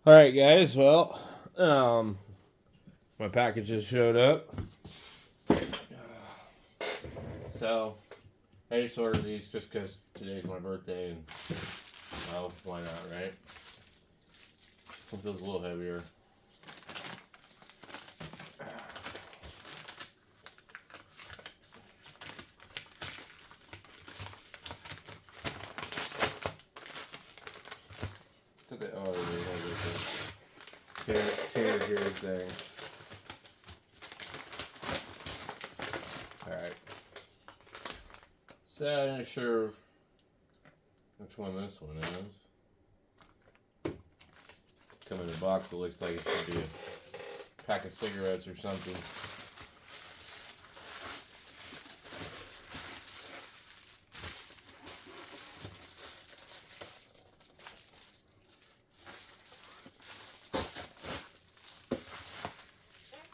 All right, guys. Well, my packages showed up, so I just ordered these just because today's my birthday, and well, why not, right? It feels a little heavier. Tear here thing. All right. So I'm not sure which one this one is. Come in the box. It looks like it should be a pack of cigarettes or something.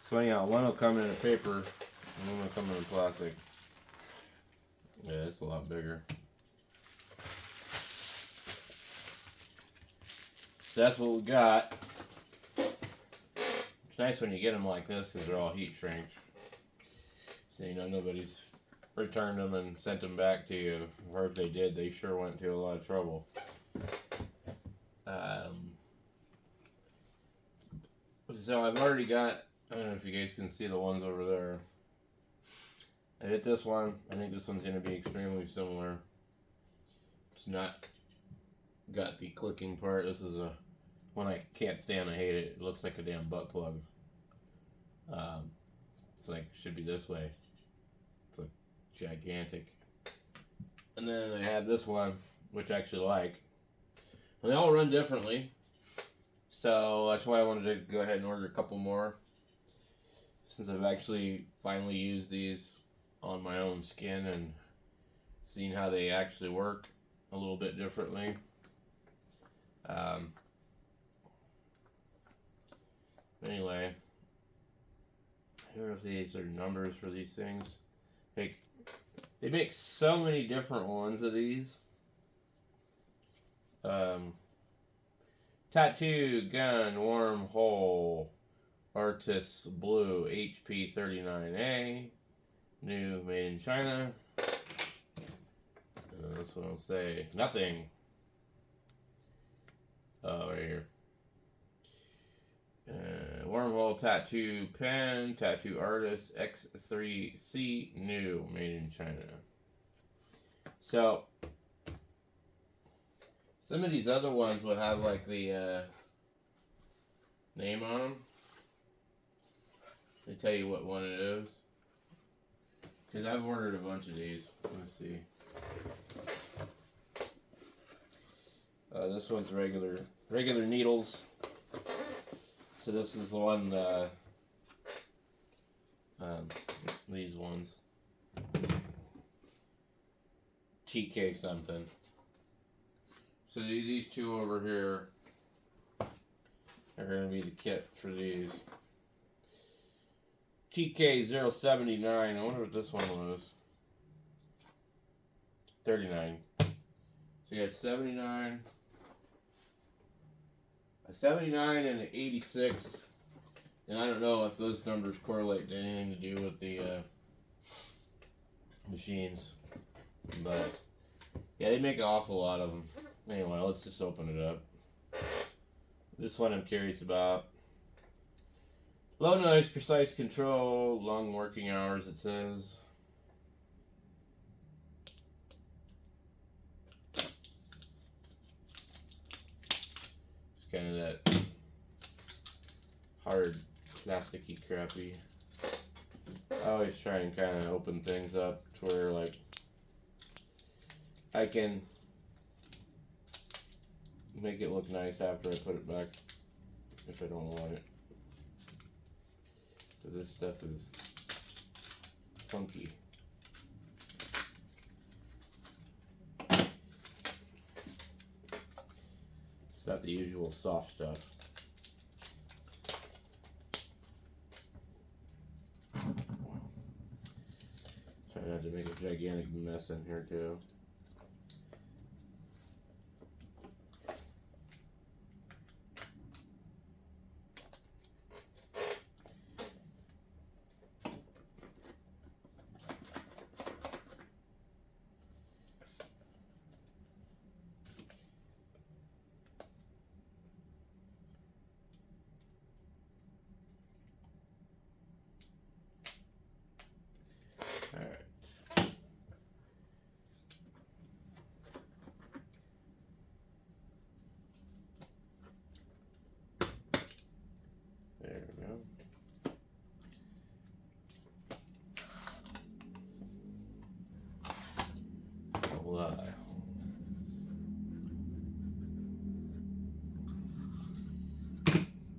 So anyhow, one will come in a paper, and one will come in plastic. Yeah, it's a lot bigger. So that's what we got. It's nice when you get them like this because they're all heat shrink. So you know nobody's returned them and sent them back to you. Or if they did, they sure went to a lot of trouble. So I've already got, I don't know if you guys can see the ones over there. I hit this one. I think this one's going to be extremely similar. It's not got the clicking part. This is a one I can't stand. I hate it. It looks like a damn butt plug. It's like, should be this way. It's like gigantic. And then I have this one, which I actually like. And they all run differently. So that's why I wanted to go ahead and order a couple more. Since I've actually finally used these on my own skin and seen how they actually work a little bit differently. Anyway, I don't know if these are numbers for these things. They make so many different ones of these. Tattoo Gun Wormhole Artist Blue HP 39A. New, made in China. This one will say nothing. Oh, right here. Wormhole Tattoo Pen, Tattoo Artist X3C, new, made in China. So, some of these other ones will have like the name on them. They tell you what one it is. Because I've ordered a bunch of these. Let's see. This one's regular needles. So this is the one, these ones. TK something. So these two over here are going to be the kit for these. TK079. I wonder what this one was. 39. So you got 79. A 79 and an 86. And I don't know if those numbers correlate to anything to do with the machines. But yeah, they make an awful lot of them. Anyway, let's just open it up. This one I'm curious about. Low noise, precise control, long working hours, it says. It's kind of that hard, plasticky, crappy. I always try and kind of open things up to where, like, I can make it look nice after I put it back if I don't want it. So this stuff is funky. It's not the usual soft stuff. Try not to make a gigantic mess in here too.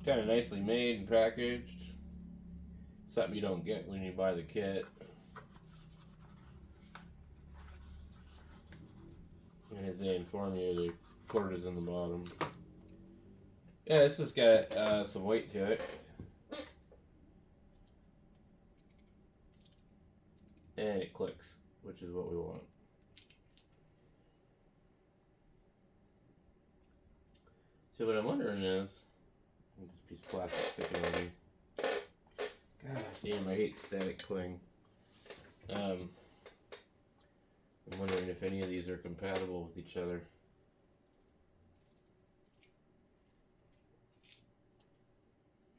Kind of nicely made and packaged. Something you don't get when you buy the kit. And as they inform you, the cord is in the bottom. Yeah, this has got some weight to it. And it clicks, which is what we want. So what I'm wondering is, this piece of plastic sticking on me. God damn, I hate static cling. I'm wondering if any of these are compatible with each other.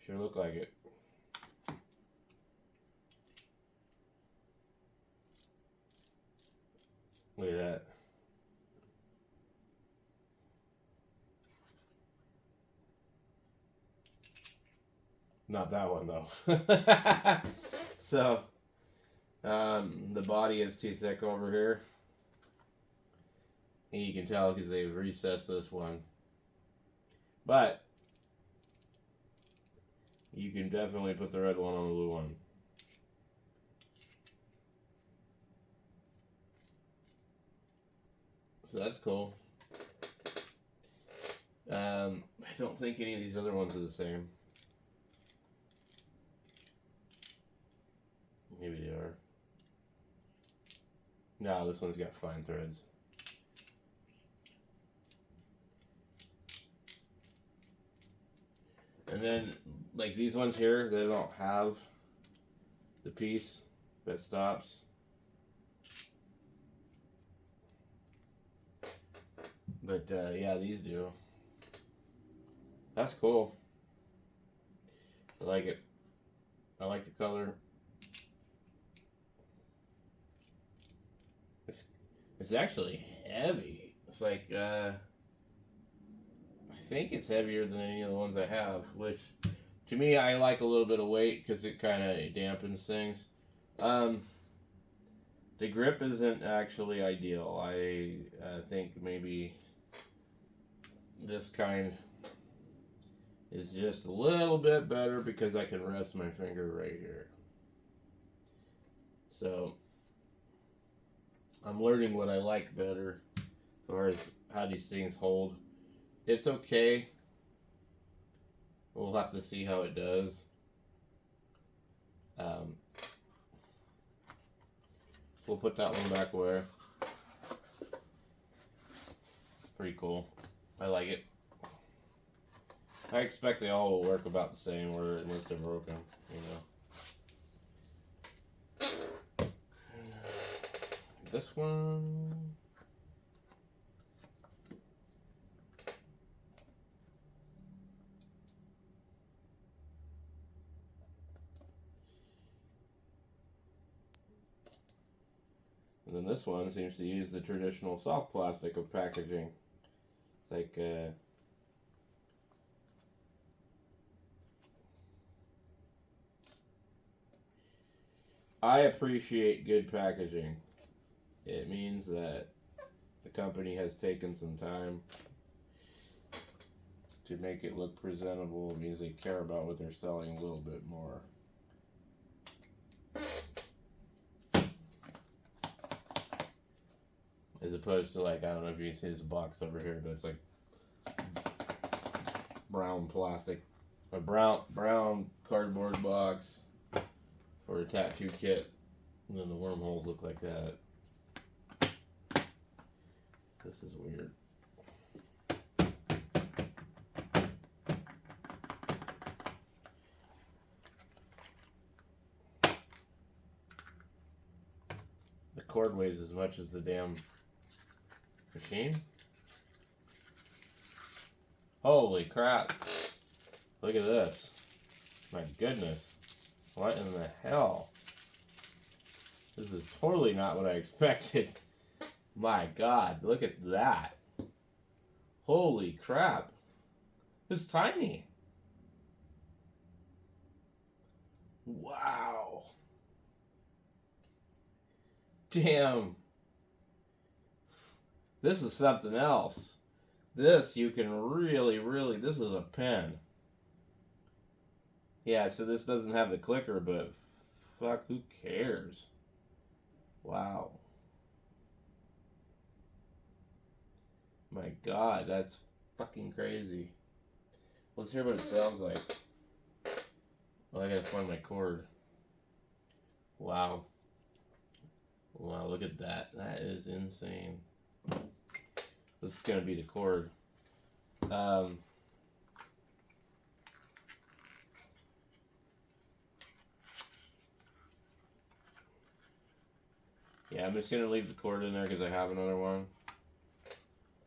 Sure look like it. Look at that. Not that one though. So, the body is too thick over here. And you can tell because they've recessed this one. But, you can definitely put the red one on the blue one. So that's cool. I don't think any of these other ones are the same. Maybe they are. No, this one's got fine threads. And then, like these ones here, they don't have the piece that stops. But yeah, these do. That's cool. I like it. I like the color. It's actually heavy. It's like, I think it's heavier than any of the ones I have, which to me, I like a little bit of weight because it kind of dampens things. The grip isn't actually ideal. I think maybe this kind is just a little bit better because I can rest my finger right here. So I'm learning what I like better as far as how these things hold. It's okay. We'll have to see how it does. We'll put that one back away. Pretty cool. I like it. I expect they all will work about the same, or unless they're broken, you know. This one. And then this one seems to use the traditional soft plastic of packaging. It's like, I appreciate good packaging. It means that the company has taken some time to make it look presentable. It means they care about what they're selling a little bit more. As opposed to, like, I don't know if you see this box over here, but it's like brown plastic, a brown cardboard box for a tattoo kit, and then the wormholes look like that. This is weird. The cord weighs as much as the damn machine. Holy crap. Look at this. My goodness. What in the hell? This is totally not what I expected. My God, look at that. Holy crap. It's tiny. Wow. Damn. This is something else. This you can really, this is a pen. Yeah, so this doesn't have the clicker, but fuck, who cares? Wow. My God, that's fucking crazy. Let's hear what it sounds like. Well, I gotta find my cord. Wow. Wow, look at that. That is insane. This is gonna be the cord. Yeah, I'm just gonna leave the cord in there because I have another one.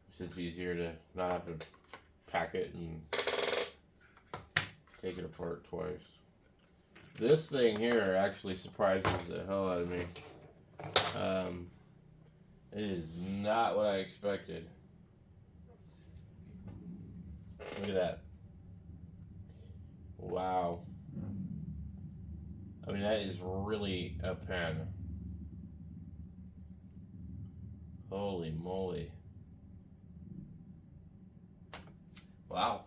It's just easier to not have to pack it and take it apart twice. This thing here actually surprises the hell out of me. It is not what I expected. Look at that. Wow. I mean, that is really a pen. Holy moly. Wow.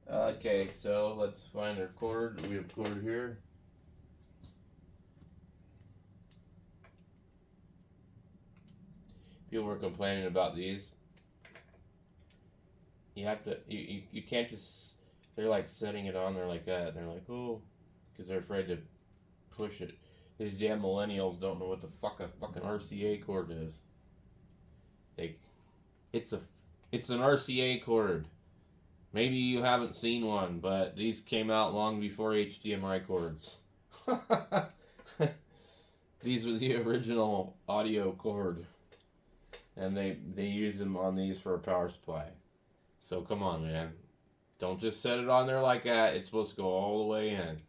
Okay, so let's find our cord. We have cord here. People were complaining about these. You have to, you can't just, they're like setting it on there like that. They're like, oh, because they're afraid to push it. These damn millennials don't know what the fuck a fucking RCA cord is. It's an RCA cord. Maybe you haven't seen one, but these came out long before HDMI cords. These were the original audio cord, and they use them on these for a power supply. So come on, man. Don't just set it on there like that. It's supposed to go all the way in.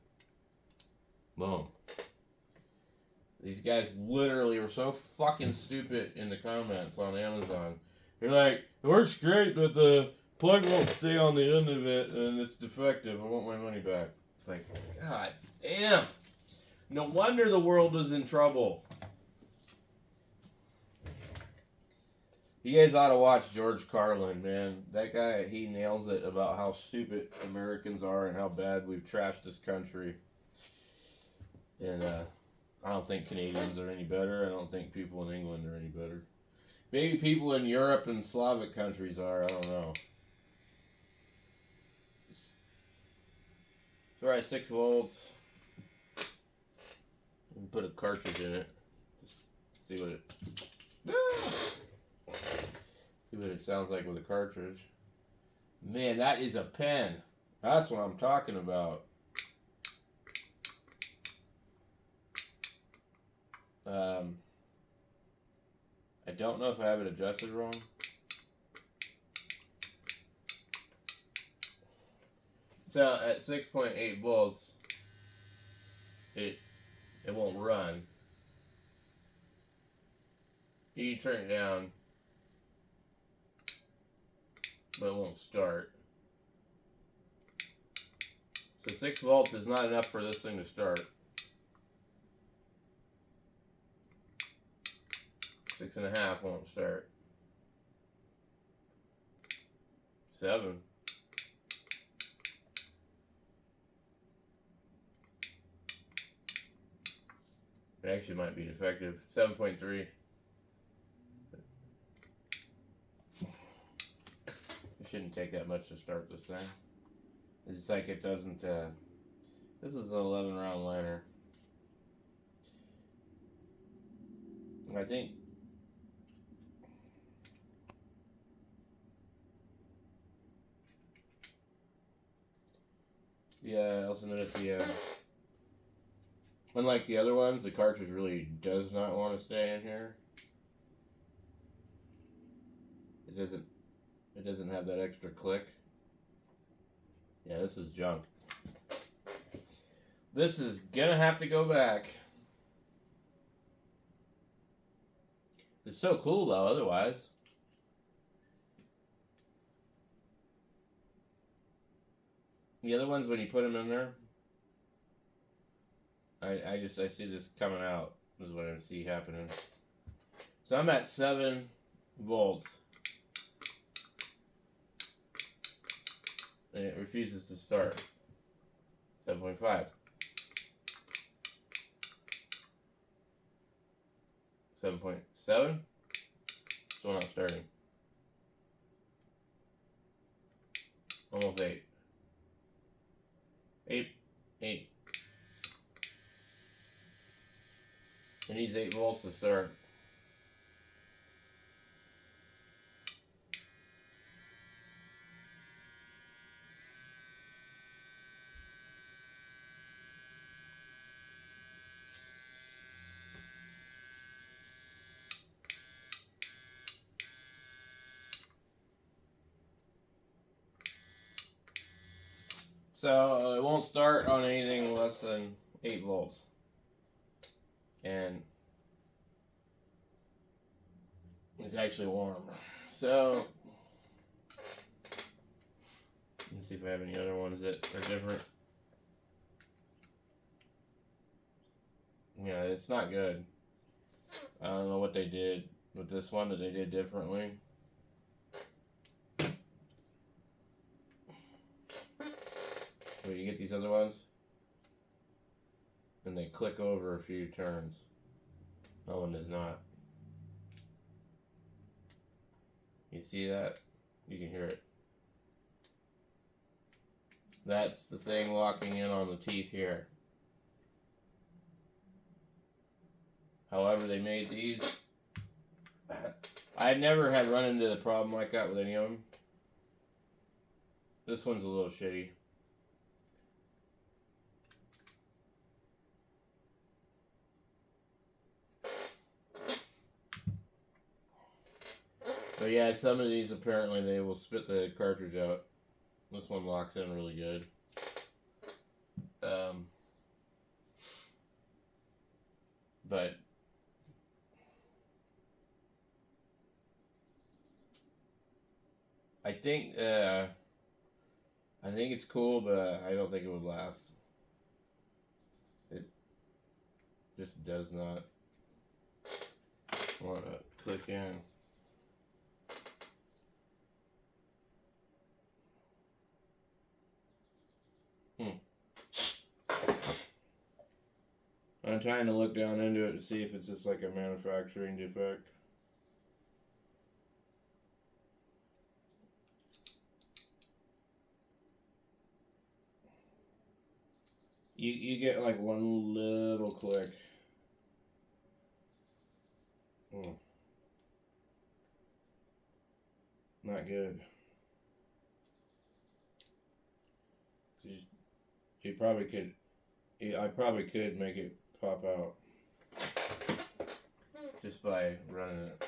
Boom. These guys literally were so fucking stupid in the comments on Amazon. They're like, it works great, but the plug won't stay on the end of it, and it's defective. I want my money back. Like, God damn. No wonder the world was in trouble. You guys ought to watch George Carlin, man. That guy, he nails it about how stupid Americans are and how bad we've trashed this country. And I don't think Canadians are any better. I don't think people in England are any better. Maybe people in Europe and Slavic countries are. I don't know. So we're at 6 volts. And put a cartridge in it. Just see what it sounds like with a cartridge. Man, that is a pen. That's what I'm talking about. I don't know if I have it adjusted wrong. So at 6.8 volts, it won't run. You turn it down, but it won't start. So 6 volts is not enough for this thing to start. 6.5 won't start. 7. It actually might be defective. 7.3. It shouldn't take that much to start this thing. It's like it doesn't. This is an 11 round liner. I think. Yeah, I also noticed the. Unlike the other ones, the cartridge really does not want to stay in here. It doesn't have that extra click. Yeah, this is junk. This is gonna have to go back. It's so cool though, otherwise. The other ones, when you put them in there, I see this coming out, is what I see happening. So I'm at 7 volts. And it refuses to start. 7.5. 7.7. Still not starting. Almost 8. 8. It needs 8 volts to start. So it won't start on anything less than 8 volts. And it's actually warm. So let's see if I have any other ones that are different. Yeah, it's not good. I don't know what they did with this one that they did differently. But you get these other ones, and they click over a few turns. That one does not. You see that? You can hear it. That's the thing locking in on the teeth here. However they made these, I never had run into the problem like that with any of them. This one's a little shitty. But yeah, some of these apparently they will spit the cartridge out. This one locks in really good. But I think it's cool, but I don't think it would last. It just does not want to click in. I'm trying to look down into it to see if it's just like a manufacturing defect. You get like one little click. Not good. You probably could. I probably could make it pop out just by running it.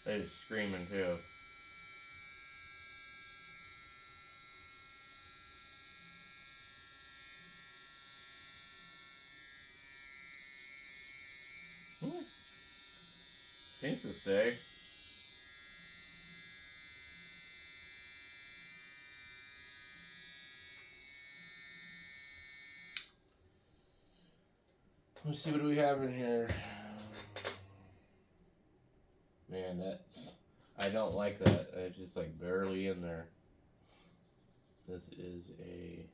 They're just screaming too. Seems to stay. Let's see what do we have in here. Man, that's... I don't like that. It's just like barely in there. This is a...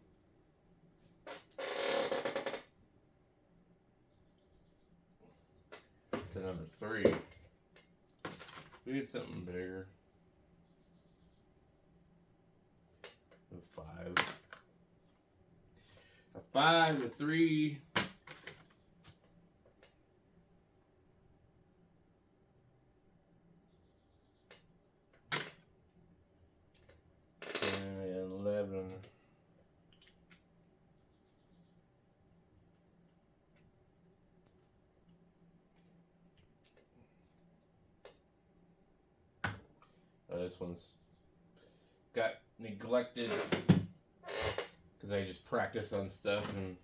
It's a number 3. We get something bigger. A 5. A 5, a 3. And 11. This one's got neglected because I just practice on stuff and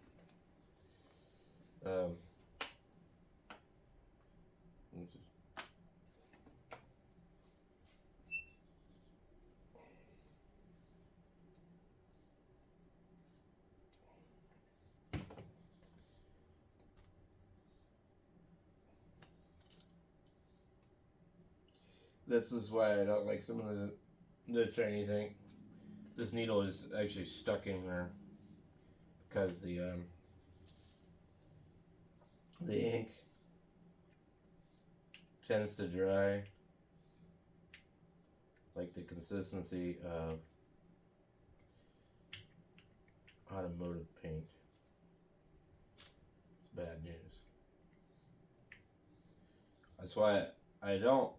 This is why I don't like some of the Chinese ink. This needle is actually stuck in there because the ink tends to dry like the consistency of automotive paint. It's bad news. That's why I don't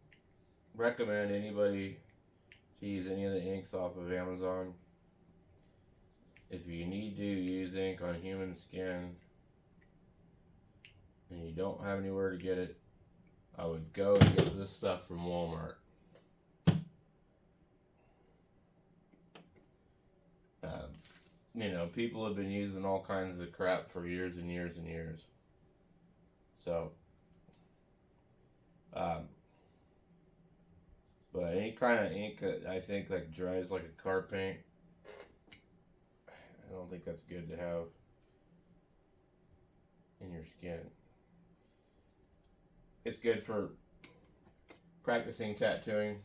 recommend anybody to use any of the inks off of Amazon. If you need to use ink on human skin and you don't have anywhere to get it, I would go and get this stuff from Walmart. You know, people have been using all kinds of crap for years and years and years. So, but any kind of ink that I think like dries like a car paint, I don't think that's good to have in your skin. It's good for practicing tattooing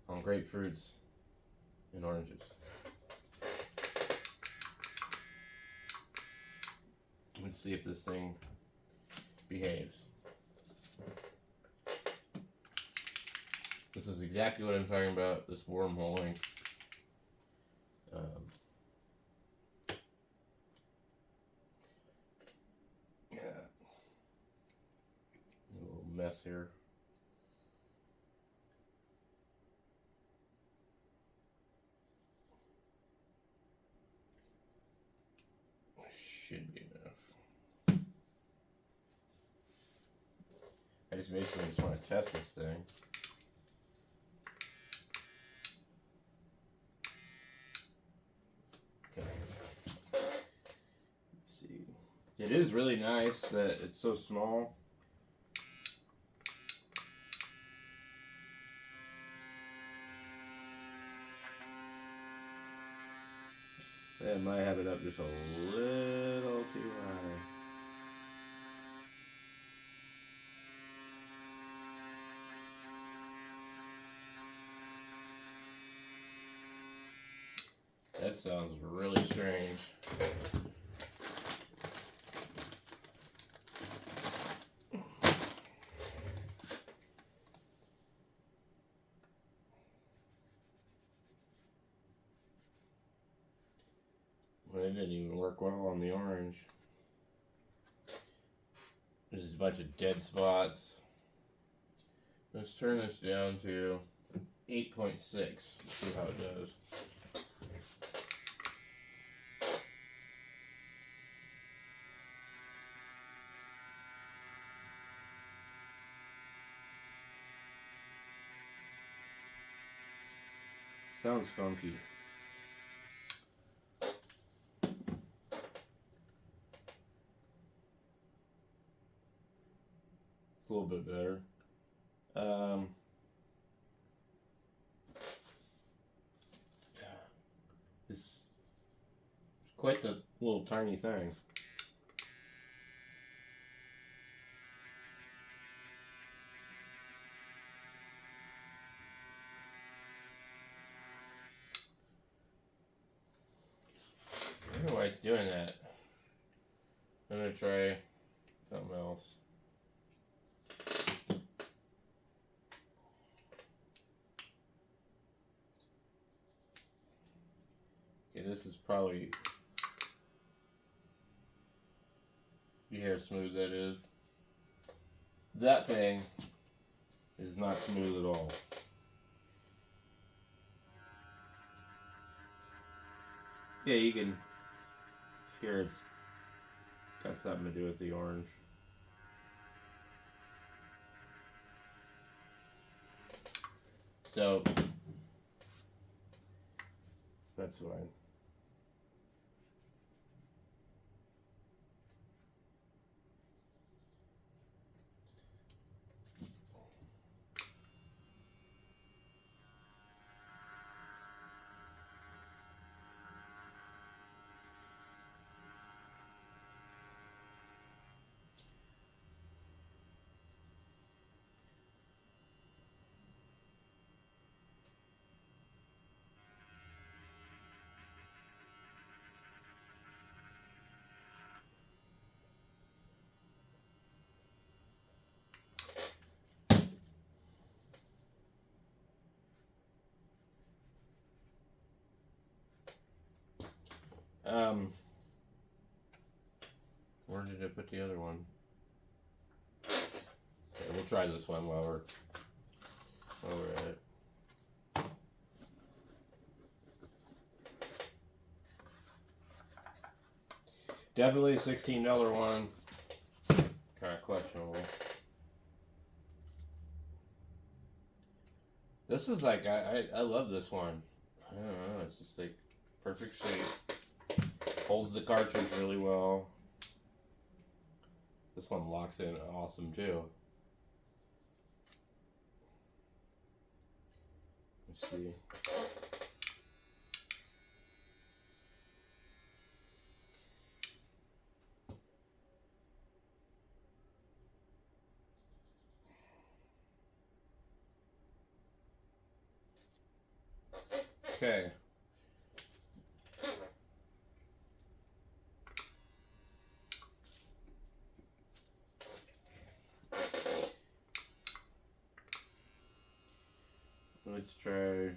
on grapefruits and oranges. Let's see if this thing behaves. This is exactly what I'm talking about, this Wormhole ink. Yeah. A little mess here. Should be enough. I just basically just want to test this thing. Okay. Let's see. It is really nice that it's so small. I might have it up just a little too high. That sounds really strange. Well, it didn't even work well on the orange. There's a bunch of dead spots. Let's turn this down to 8.6. See how it does. Sounds funky. It's a little bit better. It's quite the little tiny thing. I don't know why it's doing that. I'm gonna try something else. Okay, this is probably. You hear how smooth that is? That thing is not smooth at all. Yeah, you can hear it's got something to do with the orange. So, that's fine. Um, where did I put the other one? Okay, we'll try this one while we're at it. Definitely a $16 one. Kind of questionable. This is like I love this one. I don't know. It's just like perfect shape. Holds the cartridge really well. This one locks in awesome too. Let's see. Okay. Let's try.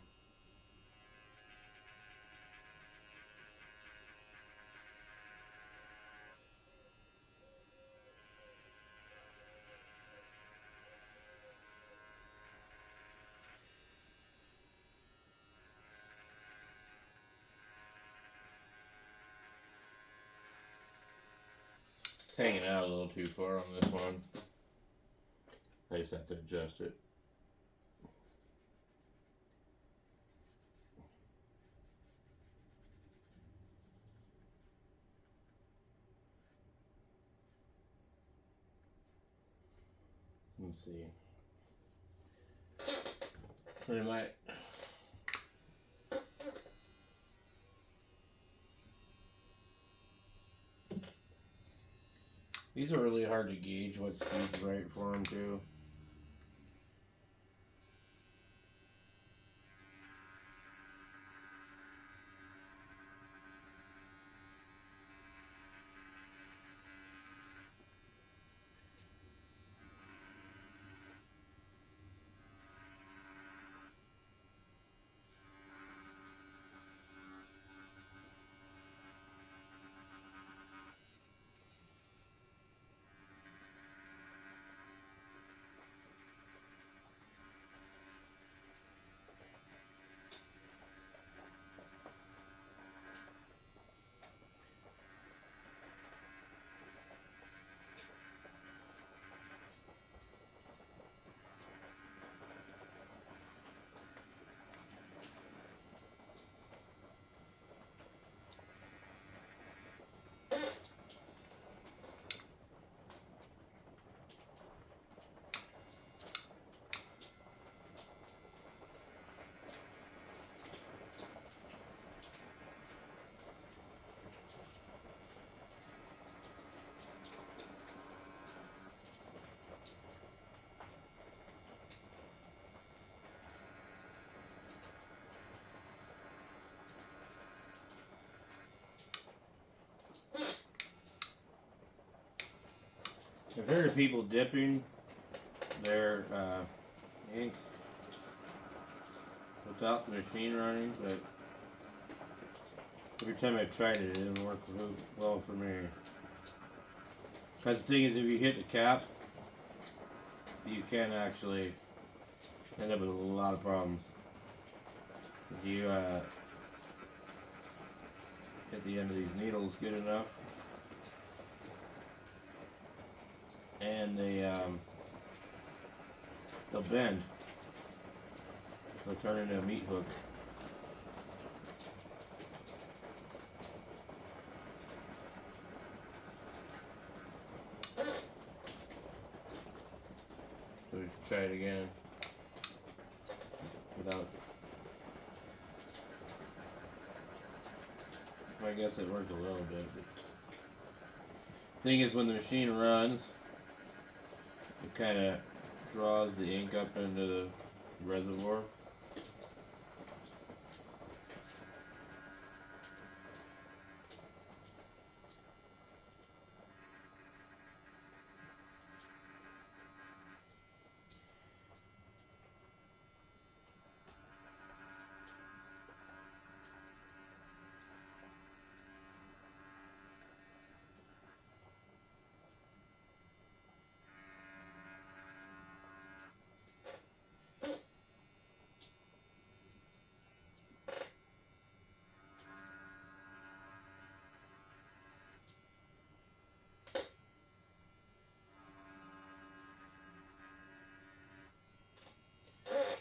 It's hanging out a little too far on this one. I just have to adjust it. Let's see. I might. These are really hard to gauge what speed's right for them too. I've heard of people dipping their ink without the machine running, but every time I tried it, it didn't work well for me. Because the thing is, if you hit the cap, you can actually end up with a lot of problems. If you hit the end of these needles good enough, and they'll bend. They'll turn into a meat hook. So we can try it again without. I guess it worked a little bit. But thing is, when the machine runs, it kind of draws the ink up into the reservoir.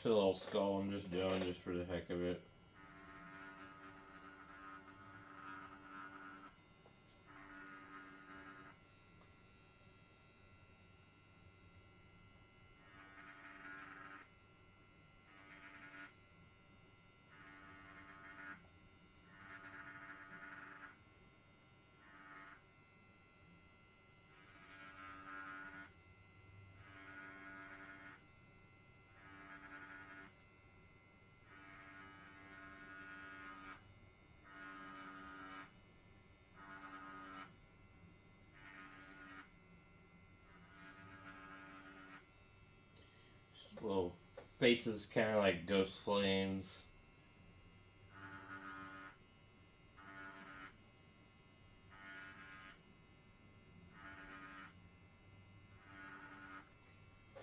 a little skull I'm just doing just for the heck of it. Little faces kind of like ghost flames.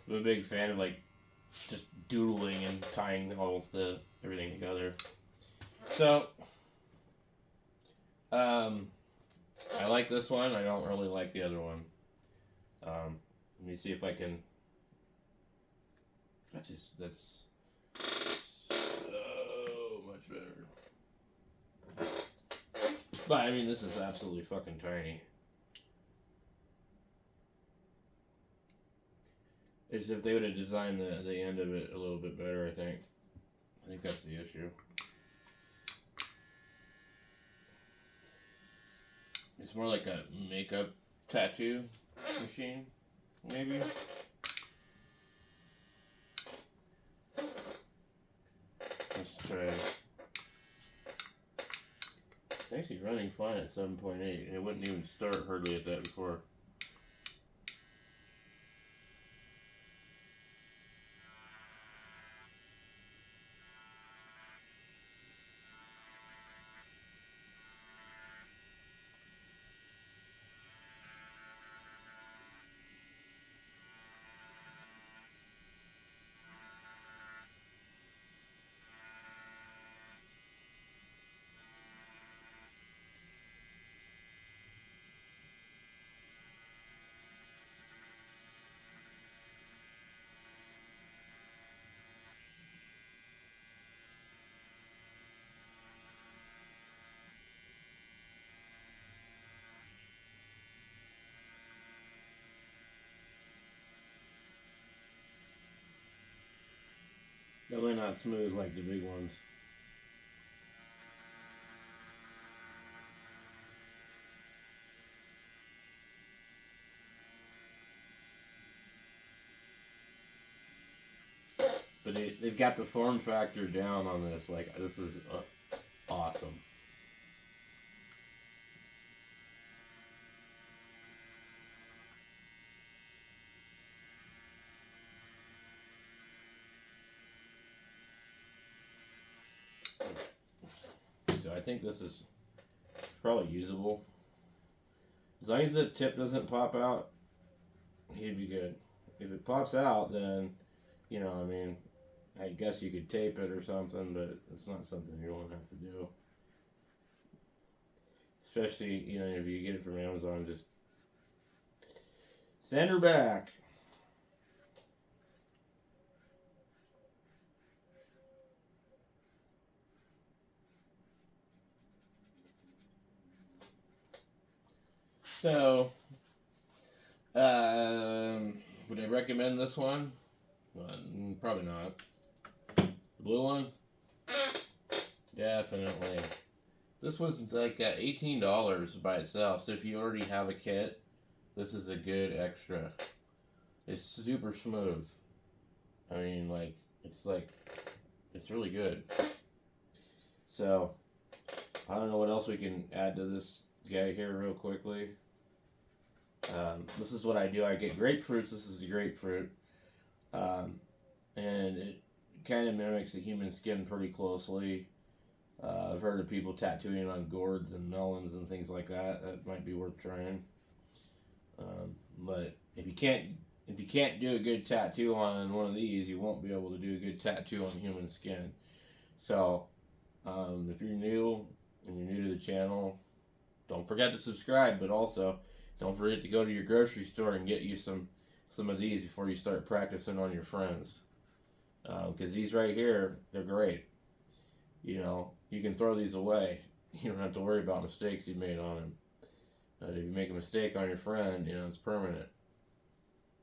I'm a big fan of like just doodling and tying everything together. So, I like this one. I don't really like the other one. Let me see if I can. That's so much better. But I mean, this is absolutely fucking tiny. It's if they would have designed the end of it a little bit better, I think. I think that's the issue. It's more like a makeup tattoo machine, maybe. Let's try. It's actually running fine at 7.8. It wouldn't even start hardly at that before. Definitely not smooth like the big ones. But they've got the form factor down on this. Like, this is awesome. So I think this is probably usable. As long as the tip doesn't pop out, he'd be good. If it pops out, then, you know, I mean, I guess you could tape it or something, but it's not something you want to have to do. Especially, you know, if you get it from Amazon, just send her back. So, would I recommend this one? Well, probably not. The blue one? Definitely. This was like $18 by itself, so if you already have a kit, this is a good extra. It's super smooth. I mean, it's really good. So, I don't know what else we can add to this guy here real quickly. This is what I do. I get grapefruits. This is a grapefruit. And it kind of mimics the human skin pretty closely. I've heard of people tattooing on gourds and melons and things like that. That might be worth trying. But if you can't do a good tattoo on one of these, you won't be able to do a good tattoo on human skin. So, if you're new and you're new to the channel, don't forget to subscribe. But also, don't forget to go to your grocery store and get you some of these before you start practicing on your friends. Because these right here, they're great. You know, you can throw these away. You don't have to worry about mistakes you made on them. If you make a mistake on your friend, you know, it's permanent.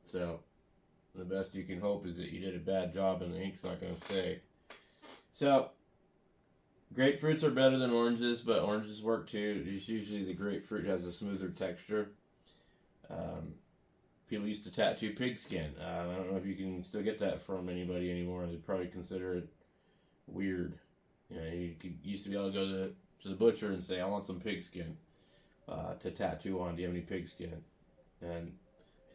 So, the best you can hope is that you did a bad job and the ink's not going to stay. So, grapefruits are better than oranges, but oranges work too. It's usually the grapefruit has a smoother texture. People used to tattoo pigskin. I don't know if you can still get that from anybody anymore. They'd probably consider it weird. You know, used to be able to go to the butcher and say, I want some pigskin to tattoo on. Do you have any pigskin? And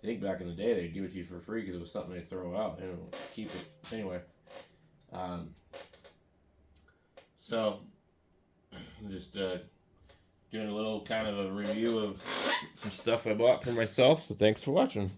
I think back in the day they'd give it to you for free because it was something they'd throw out and keep it. Anyway, so I'm just doing a little kind of a review of some stuff I bought for myself. So thanks for watching.